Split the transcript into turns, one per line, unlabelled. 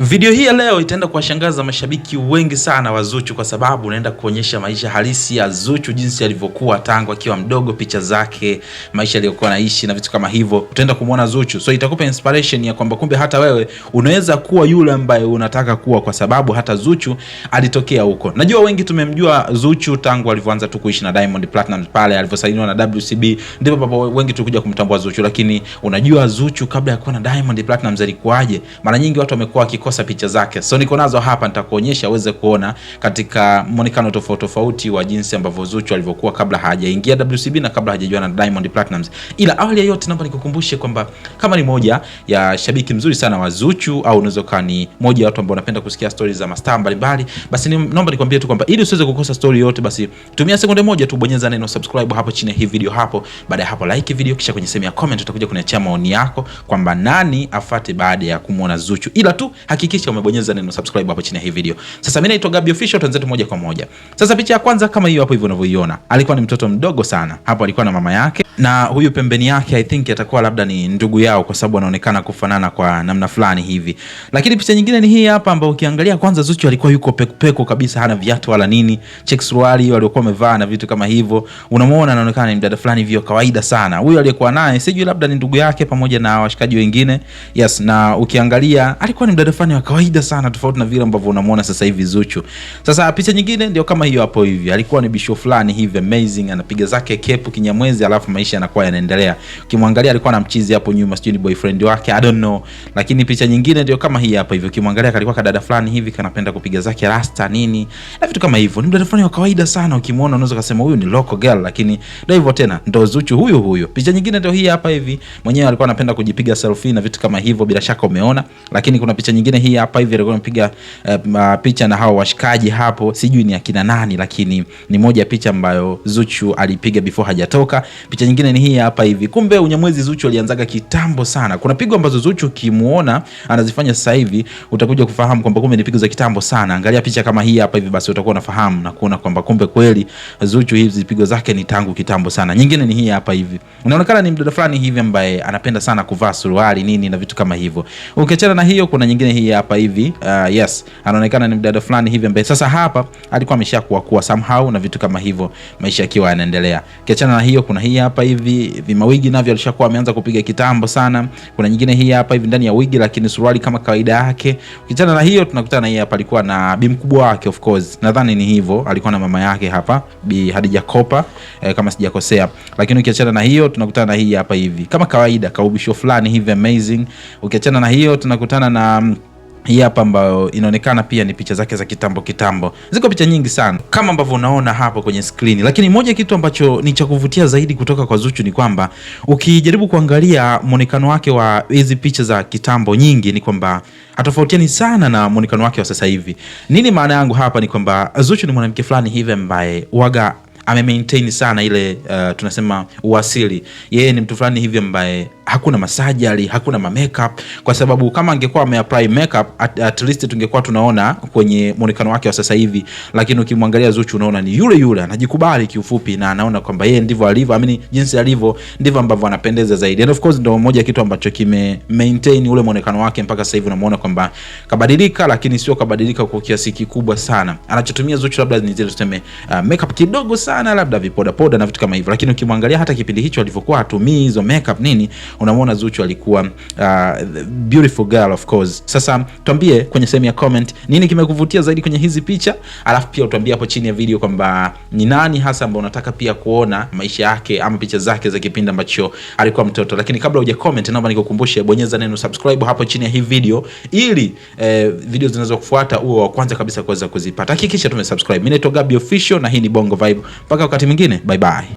Video hii ya leo itaenda kuwashangaza mashabiki wengi sana wa Zuchu kwa sababu naenda kuonyesha maisha halisi ya Zuchu, jinsi alivyokuwa tangu akiwa mdogo, picha zake, maisha aliyokuwa anaishi na vitu kama hivyo. Utaenda kumuona Zuchu. So itakupa inspiration ya kwamba kumbe hata wewe unaweza kuwa yule ambaye unataka kuwa, kwa sababu hata Zuchu alitokea huko. Najua wengi tumemjua Zuchu tangu alivyoanza tu kuishi na Diamond Platnumz pale alivyosainiwa na WCB, ndipo baba wengi tulikuja kumtambua Zuchu. Lakini unajua Zuchu kabla ya kuwa na Diamond Platnumz alikuwaje? Mara nyingi watu wamekuwa kosa picha zake. So niko nazo hapa, nitakuonyesha uweze kuona katika muonekano tofauti wa jinsi ambavyo Zuchu alivyokuwa kabla hajaingia WCB na kabla hajajuana na Diamond Platnumz. Ila awali ya yote naomba nikukumbushe kwamba kama ni moja ya shabiki mzuri sana wa Zuchu, au unaweza kuwa ni moja ya watu ambao wanapenda kusikia stories za mastaa mbalimbali, basi naomba nikwambie tu kwamba ili usiweze kukosa story yote, basi tumia sekunde moja tu, bonyeza neno subscribe hapo chini ya hii video hapo. Baada ya hapo like video, kisha kwenye sehemu ya comment utakuja kuniachia maoni yako kwamba nani afate baada ya kumuona Zuchu. Ila tu hakikisha umebonyeza neno subscribe hapo chini ya hii video. Sasa mimi naitwa Gabby Official, tuanze moja kwa moja. Sasa picha ya kwanza kama hiyo hapo hivyo unavyoiona, alikuwa ni mtoto mdogo sana. Hapo alikuwa na mama yake, na huyu pembeni yake I think atakuwa labda ni ndugu yao, kwa sababu anaonekana kufanana kwa namna fulani hivi. Lakini picha nyingine ni hii hapa, ambayo ukiangalia kwanza Zuchu alikuwa yuko peko kabisa, hana viatu wala nini, check suruali waliokuwa wamevaa na vitu kama hivyo. Unamuona anaonekana ni mdada fulani hivyo kawaida sana. Huyu aliyekuwa naye sijui labda ni ndugu yake pamoja na washikaji wengine. Yes, na ukiangalia alikuwa ni mdada fulani wa kawaida sana, tofauti na vile ambavyo unamuona sasa hivi Zuchu. Sasa picha nyingine ndio kama hiyo hapo hivi. Alikuwa ni bisho fulani hivi amazing, anapiga zake kepu kinyamwezi, alafu maisha yanakuwa yanaendelea. Ukimwangalia alikuwa na mchizi hapo nyuma, sijui ni boyfriend wake, I don't know. Lakini picha nyingine ndio kama hii hapa hivi. Ukimwangalia alikuwa kadada fulani hivi kanapenda kupiga zake rasta nini na vitu kama hivyo. Ni mdada fulani wa kawaida sana, ukimuona unaweza kusema huyu ni local girl, lakini ndio hivyo tena, ndio Zuchu huyo. Picha nyingine ndio hii hapa hivi. Mwenyewe alikuwa anapenda kujipiga selfie na vitu kama hivyo, bila shaka umeona. Lakini kuna picha nyingine hii hapa hivi, alikuwa anapiga picha na hao washikaji hapo, sijui ni akina nani, lakini ni moja picha ambayo Zuchu alipiga before hajatoka. Picha nyingine ni hii hapa hivi. Kumbe unyamwezi Zuchu alianzaga kitambo sana. Kuna pigo ambazo Zuchu kimuona anazifanya sasa hivi, utakuja kufahamu kwamba kumbe ni pigo za kitambo sana. Angalia picha kama hii hapa hivi, basi utakuwa unafahamu na kuona kwamba kumbe kweli Zuchu hizi pigo zake ni tangu kitambo sana. Nyingine ni hii hapa hivi. Unaonekana ni mdada fulani hivi ambaye anapenda sana kuvaa suruali nini na vitu kama hivyo. Ukiachana na hiyo, kuna nyingine hii hapa hivi. Yes, anaonekana ni mdada fulani hivi ambaye sasa hapa alikuwa ameshakuwa somehow na vitu kama hivyo, maisha yakiwa yanaendelea. Ukiachana na hiyo, kuna hii hapa hivi vimawigi navyo alishakuwa ameanza kupiga kitambo sana. Kuna nyingine hii hapa hivi ndani ya wigi, lakini suruali kama kawaida yake. Ukiachana na hiyo, tunakutana na hii hapa, alikuwa na bi mkubwa wake, of course nadhani ni hivyo, alikuwa na mama yake hapa, Bi Hadija Kopa kama sijakosea. Lakini ukiachana na hiyo, tunakutana na hii hapa hivi kama kawaida, kaubisho fulani hivi amazing. Ukiachana na hiyo, tunakutana na hii hapa ambayo inaonekana pia ni picha zake za kitambo. Ziko picha nyingi sana kama ambavyo unaona hapo kwenye screen, lakini moja kitu ambacho ni cha kuvutia zaidi kutoka kwa Zuchu ni kwamba ukijaribu kuangalia muonekano wake wa hizi picha za kitambo nyingi, ni kwamba hatofautiani sana na muonekano wake wa sasa hivi. Nini maana yangu hapa? Ni kwamba Zuchu ni mwanamke fulani hivi ambaye waga ame-maintain sana ile tunasema uasili. Yeye ni mtu fulani hivi ambaye hakuna masajali, hakuna makeup, kwa sababu kama angekuwa ameapply makeup at least tungekuwa tunaona kwenye muonekano wake wa sasa hivi. Lakini ukimwangalia Zuchu unaona ni yule anajikubali kiufupi, na anaona kwamba yeye ndivyo alivyo, amini jinsi alivyo ndivyo ambavyo anapendeza zaidi. And of course ndio moja kitu ambacho kime maintain ule muonekano wake mpaka sasa hivi. Unamuona kwamba kabadilika, lakini sio kabadilika kwa kiasi kikubwa sana. Anachotumia Zuchu labda ni zile tuseme makeup kidogo sana, labda vipoda na vitu kama hivyo. Lakini ukimwangalia hata kipindi hicho alivyokuwa hatumii hizo makeup nini, unamuona Zuchu alikuwa beautiful girl of course. Sasa tuambie kwenye sehemu ya comment nini kimekuvutia zaidi kwenye hizi picha, alafu pia utuambie hapo chini ya video kwamba ni nani hasa ambao unataka pia kuona maisha yake ama picha zake za kipindi ambacho alikuwa mtoto. Lakini kabla huja comment, naomba nikukumbushe bonyeza neno subscribe hapo chini ya hii video, ili video zinazofuata uwe wa kwanza kabisa kuweza kuzipata. Hakikisha tumesubscribe. Mimi naitwa Gabby Official na hii ni Bongo Vibe. Mpaka wakati mwingine, bye bye.